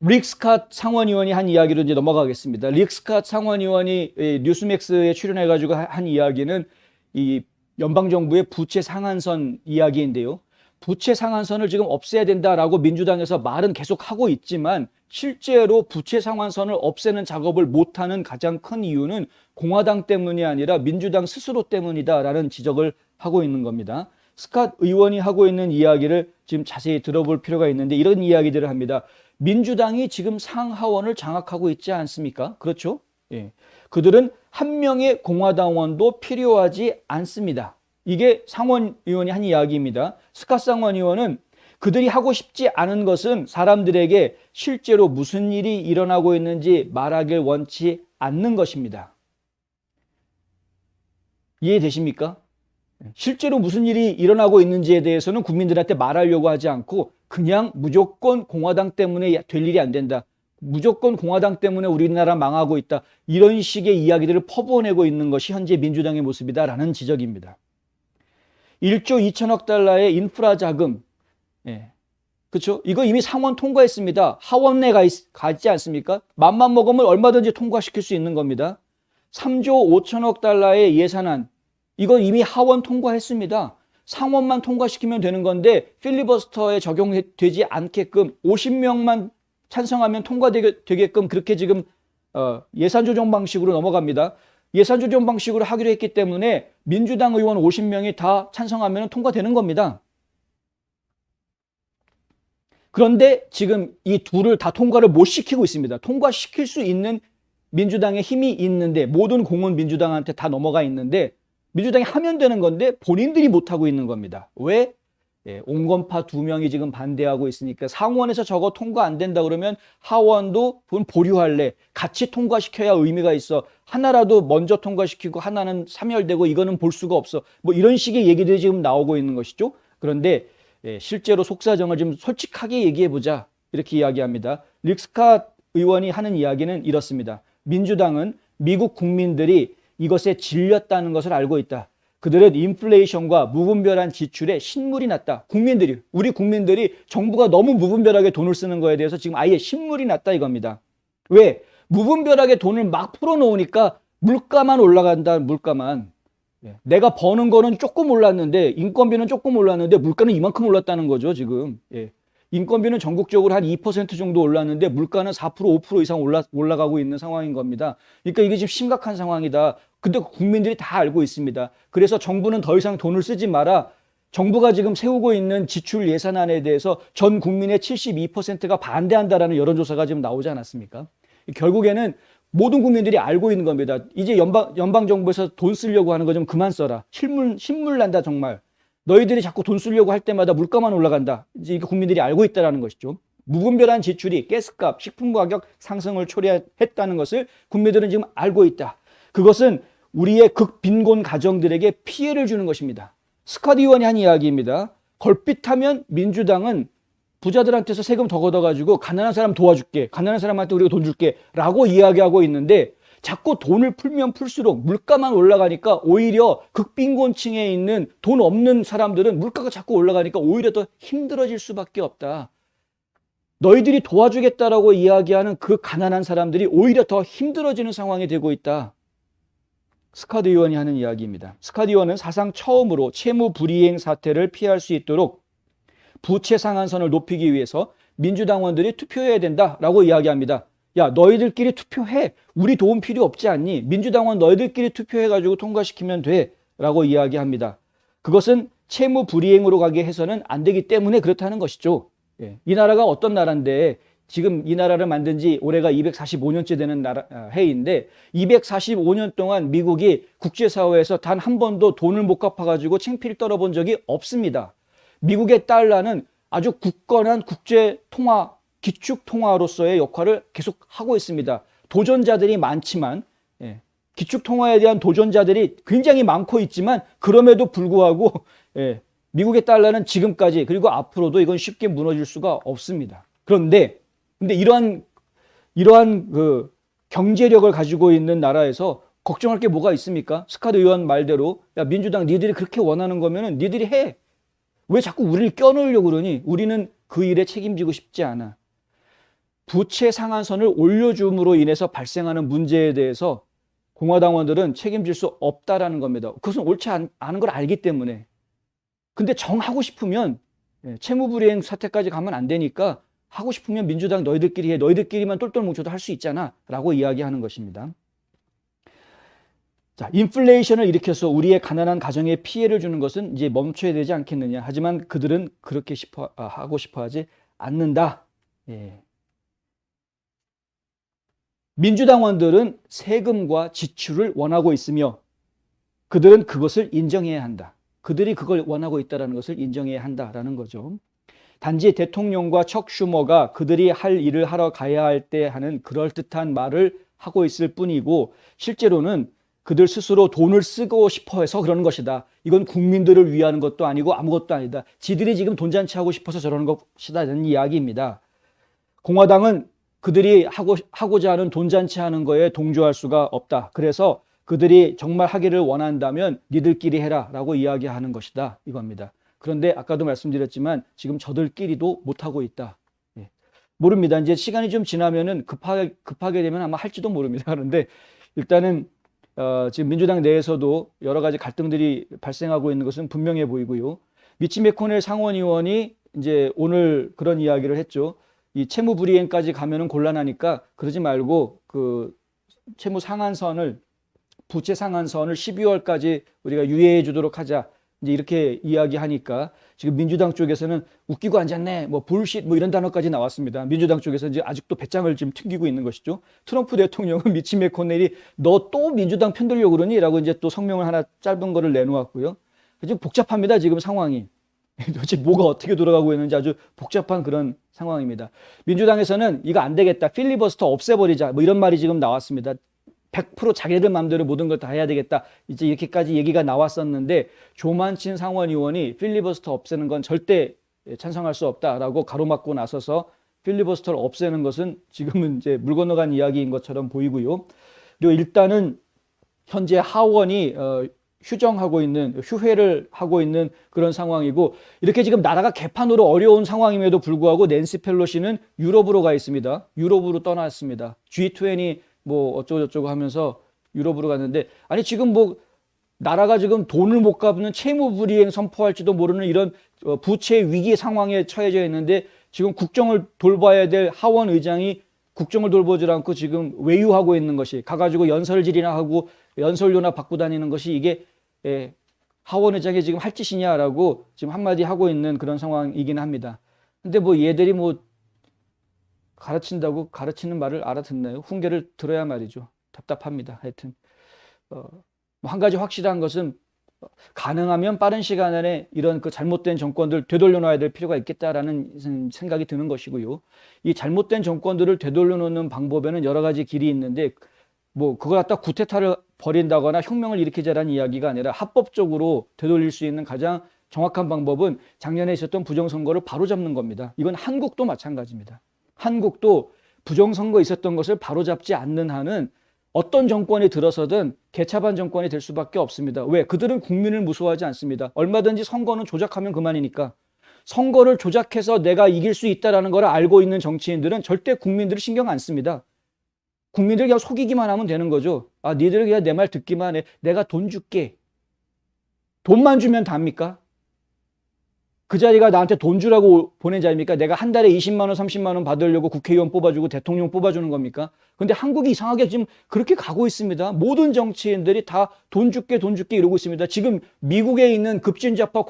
릭 스캇 상원의원이 한 이야기로 이제 넘어가겠습니다. 릭 스캇 상원의원이 뉴스맥스에 출연해가지고 한 이야기는 이 연방정부의 부채 상한선 이야기인데요. 부채 상한선을 지금 없애야 된다라고 민주당에서 말은 계속 하고 있지만 실제로 부채 상한선을 없애는 작업을 못하는 가장 큰 이유는 공화당 때문이 아니라 민주당 스스로 때문이다라는 지적을 하고 있는 겁니다. 스캇 의원이 하고 있는 이야기를 지금 자세히 들어볼 필요가 있는데 이런 이야기들을 합니다. 민주당이 지금 상하원을 장악하고 있지 않습니까? 그렇죠? 예. 그들은 한 명의 공화당원도 필요하지 않습니다. 이게 상원 의원이 한 이야기입니다. 스캇 상원 의원은 그들이 하고 싶지 않은 것은 사람들에게 실제로 무슨 일이 일어나고 있는지 말하길 원치 않는 것입니다. 이해되십니까? 실제로 무슨 일이 일어나고 있는지에 대해서는 국민들한테 말하려고 하지 않고 그냥 무조건 공화당 때문에 될 일이 안 된다. 무조건 공화당 때문에 우리나라 망하고 있다. 이런 식의 이야기들을 퍼부어내고 있는 것이 현재 민주당의 모습이다라는 지적입니다. 1조 2천억 달러의 인프라 자금. 예. 그렇죠? 이거 이미 상원 통과했습니다. 하원에 가 있지 않습니까? 맘만 먹으면 얼마든지 통과시킬 수 있는 겁니다. 3조 5천억 달러의 예산안. 이거 이미 하원 통과했습니다. 상원만 통과시키면 되는 건데 필리버스터에 적용되지 않게끔 50명만 찬성하면 통과되게끔 그렇게 지금 예산 조정 방식으로 넘어갑니다. 예산 조정 방식으로 하기로 했기 때문에 민주당 의원 50명이 다 찬성하면 통과되는 겁니다. 그런데 지금 이 둘을 다 통과를 못 시키고 있습니다. 통과시킬 수 있는 민주당의 힘이 있는데 모든 공은 민주당한테 다 넘어가 있는데 민주당이 하면 되는 건데 본인들이 못하고 있는 겁니다. 왜? 온건파 2명이 지금 반대하고 있으니까 상원에서 저거 통과 안 된다 그러면 하원도 그건 보류할래. 같이 통과시켜야 의미가 있어. 하나라도 먼저 통과시키고 하나는 사멸되고 이거는 볼 수가 없어. 뭐 이런 식의 얘기들이 지금 나오고 있는 것이죠. 그런데 실제로 속사정을 좀 솔직하게 얘기해보자. 이렇게 이야기합니다. 릭 스캇 의원이 하는 이야기는 이렇습니다. 민주당은 미국 국민들이 이것에 질렸다는 것을 알고 있다. 그들은 인플레이션과 무분별한 지출에 신물이 났다. 우리 국민들이 정부가 너무 무분별하게 돈을 쓰는 거에 대해서 지금 아예 신물이 났다 이겁니다. 왜? 무분별하게 돈을 막 풀어놓으니까 물가만 올라간다, 물가만. 내가 버는 거는 조금 올랐는데, 인건비는 조금 올랐는데, 물가는 이만큼 올랐다는 거죠, 지금. 인건비는 전국적으로 한 2% 정도 올랐는데 물가는 4%, 5% 이상 올라가고 있는 상황인 겁니다. 그러니까 이게 지금 심각한 상황이다. 근데 국민들이 다 알고 있습니다. 그래서 정부는 더 이상 돈을 쓰지 마라. 정부가 지금 세우고 있는 지출 예산안에 대해서 전 국민의 72%가 반대한다라는 여론조사가 지금 나오지 않았습니까? 결국에는 모든 국민들이 알고 있는 겁니다. 이제 연방정부에서 돈 쓰려고 하는 거 좀 그만 써라. 신물 난다 정말. 너희들이 자꾸 돈 쓰려고 할 때마다 물가만 올라간다. 이제 이거 국민들이 알고 있다는 것이죠. 무분별한 지출이 가스값, 식품 가격 상승을 초래했다는 것을 국민들은 지금 알고 있다. 그것은 우리의 극빈곤 가정들에게 피해를 주는 것입니다. 스캇 의원이 한 이야기입니다. 걸핏하면 민주당은 부자들한테서 세금 더 걷어가지고 가난한 사람 도와줄게. 가난한 사람한테 우리가 돈 줄게. 라고 이야기하고 있는데 자꾸 돈을 풀면 풀수록 물가만 올라가니까 오히려 극빈곤층에 있는 돈 없는 사람들은 물가가 자꾸 올라가니까 오히려 더 힘들어질 수밖에 없다. 너희들이 도와주겠다라고 이야기하는 그 가난한 사람들이 오히려 더 힘들어지는 상황이 되고 있다. 스캇 의원이 하는 이야기입니다. 스캇 의원은 사상 처음으로 채무 불이행 사태를 피할 수 있도록 부채 상한선을 높이기 위해서 민주당원들이 투표해야 된다라고 이야기합니다. 야, 너희들끼리 투표해. 우리 도움 필요 없지 않니? 민주당원 너희들끼리 투표해가지고 통과시키면 돼. 라고 이야기합니다. 그것은 채무 불이행으로 가게 해서는 안 되기 때문에 그렇다는 것이죠. 이 나라가 어떤 나라인데 지금 이 나라를 만든 지 올해가 245년째 되는 해인데 245년 동안 미국이 국제사회에서 단 한 번도 돈을 못 갚아가지고 창피를 떨어본 적이 없습니다. 미국의 달러는 아주 굳건한 국제통화 기축통화로서의 역할을 계속 하고 있습니다. 도전자들이 많지만 기축통화에 대한 도전자들이 굉장히 많고 있지만 그럼에도 불구하고 미국의 달러는 지금까지 그리고 앞으로도 이건 쉽게 무너질 수가 없습니다. 근데 이러한 그 경제력을 가지고 있는 나라에서 걱정할 게 뭐가 있습니까? 스캇 의원 말대로 야 민주당 니들이 그렇게 원하는 거면은 니들이 해. 왜 자꾸 우리를 껴넣으려고 그러니? 우리는 그 일에 책임지고 싶지 않아. 부채 상한선을 올려줌으로 인해서 발생하는 문제에 대해서 공화당원들은 책임질 수 없다라는 겁니다. 그것은 옳지 않은 걸 알기 때문에. 근데 정하고 싶으면 채무불이행 사태까지 가면 안 되니까 하고 싶으면 민주당 너희들끼리 해. 너희들끼리만 똘똘 뭉쳐도 할 수 있잖아 라고 이야기하는 것입니다. 자, 인플레이션을 일으켜서 우리의 가난한 가정에 피해를 주는 것은 이제 멈춰야 되지 않겠느냐. 하지만 그들은 그렇게 하고 싶어 하지 않는다. 예. 민주당원들은 세금과 지출을 원하고 있으며 그들은 그것을 인정해야 한다. 그들이 그걸 원하고 있다는 것을 인정해야 한다라는 거죠. 단지 대통령과 척 슈머가 그들이 할 일을 하러 가야 할 때 하는 그럴듯한 말을 하고 있을 뿐이고 실제로는 그들 스스로 돈을 쓰고 싶어 해서 그러는 것이다. 이건 국민들을 위하는 것도 아니고 아무것도 아니다. 지들이 지금 돈잔치 하고 싶어서 저러는 것이다라는 이야기입니다. 공화당은 그들이 하고자 하는 돈잔치 하는 거에 동조할 수가 없다. 그래서 그들이 정말 하기를 원한다면 니들끼리 해라 라고 이야기하는 것이다. 이겁니다. 그런데 아까도 말씀드렸지만 지금 저들끼리도 못하고 있다. 예. 모릅니다. 이제 시간이 좀 지나면은 급하게 되면 아마 할지도 모릅니다. 그런데 일단은 지금 민주당 내에서도 여러 가지 갈등들이 발생하고 있는 것은 분명해 보이고요. 미치 매코넬 상원의원이 이제 오늘 그런 이야기를 했죠. 이 채무 불이행까지 가면은 곤란하니까 그러지 말고 그 채무 상한선을 부채 상한선을 12월까지 우리가 유예해 주도록 하자. 이제 이렇게 이야기하니까 지금 민주당 쪽에서는 웃기고 앉았네. 뭐 불쉿 뭐 이런 단어까지 나왔습니다. 민주당 쪽에서 이제 아직도 배짱을 지금 튕기고 있는 것이죠. 트럼프 대통령은 미치 매코넬이 너 또 민주당 편들려고 그러니? 라고 이제 또 성명을 하나 짧은 거를 내놓았고요. 지금 복잡합니다. 지금 상황이. 도대체 뭐가 어떻게 돌아가고 있는지 아주 복잡한 그런 상황입니다. 민주당에서는 이거 안 되겠다. 필리버스터 없애버리자. 뭐 이런 말이 지금 나왔습니다. 100% 자기들 마음대로 모든 걸 다 해야 되겠다. 이제 이렇게까지 얘기가 나왔었는데 조만친 상원의원이 필리버스터 없애는 건 절대 찬성할 수 없다라고 가로막고 나서서 필리버스터를 없애는 것은 지금은 이제 물 건너간 이야기인 것처럼 보이고요. 그리고 일단은 현재 하원이 휴회를 하고 있는 그런 상황이고 이렇게 지금 나라가 개판으로 어려운 상황임에도 불구하고 낸시 펠로시는 유럽으로 가 있습니다. 유럽으로 떠났습니다. G20 뭐 어쩌고저쩌고 하면서 유럽으로 갔는데 아니 지금 뭐 나라가 지금 돈을 못 갚는 채무 불이행 선포할지도 모르는 이런 부채 위기 상황에 처해져 있는데 지금 국정을 돌봐야 될 하원 의장이 국정을 돌보지 않고 지금 외유하고 있는 것이 가가지고 연설질이나 하고 연설료나 받고 다니는 것이 이게 하원 의장이 지금 할 짓이냐라고 지금 한마디 하고 있는 그런 상황이긴 합니다. 근데 뭐 얘들이 뭐 가르친다고 가르치는 말을 알아듣나요? 훈계를 들어야 말이죠. 답답합니다. 하여튼 한 가지 확실한 것은 가능하면 빠른 시간 안에 이런 그 잘못된 정권들 되돌려 놔야 될 필요가 있겠다라는 생각이 드는 것이고요. 이 잘못된 정권들을 되돌려 놓는 방법에는 여러 가지 길이 있는데 뭐 그걸 갖다 구테타를 벌인다거나 혁명을 일으키자라는 이야기가 아니라 합법적으로 되돌릴 수 있는 가장 정확한 방법은 작년에 있었던 부정선거를 바로잡는 겁니다. 이건 한국도 마찬가지입니다. 한국도 부정선거 있었던 것을 바로잡지 않는 한은 어떤 정권이 들어서든 개차반 정권이 될 수밖에 없습니다. 왜? 그들은 국민을 무서워하지 않습니다. 얼마든지 선거는 조작하면 그만이니까. 선거를 조작해서 내가 이길 수 있다는 걸 알고 있는 정치인들은 절대 국민들을 신경 안 씁니다. 국민들 그냥 속이기만 하면 되는 거죠. 아, 니들 그냥 내 말 듣기만 해. 내가 돈 줄게. 돈만 주면 답니까? 그 자리가 나한테 돈 주라고 보낸 자리입니까? 내가 한 달에 20만 원, 30만 원 받으려고 국회의원 뽑아주고 대통령 뽑아주는 겁니까? 근데 한국이 이상하게 지금 그렇게 가고 있습니다. 모든 정치인들이 다 돈 줄게 이러고 있습니다. 지금 미국에 있는 급진좌파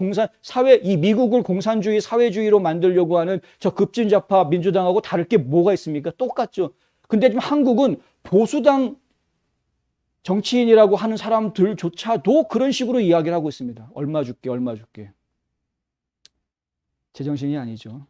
이 미국을 공산주의 사회주의로 만들려고 하는 저 급진좌파 민주당하고 다를 게 뭐가 있습니까? 똑같죠. 근데 지금 한국은 보수당 정치인이라고 하는 사람들조차도 그런 식으로 이야기를 하고 있습니다. 얼마 줄게. 제정신이 아니죠.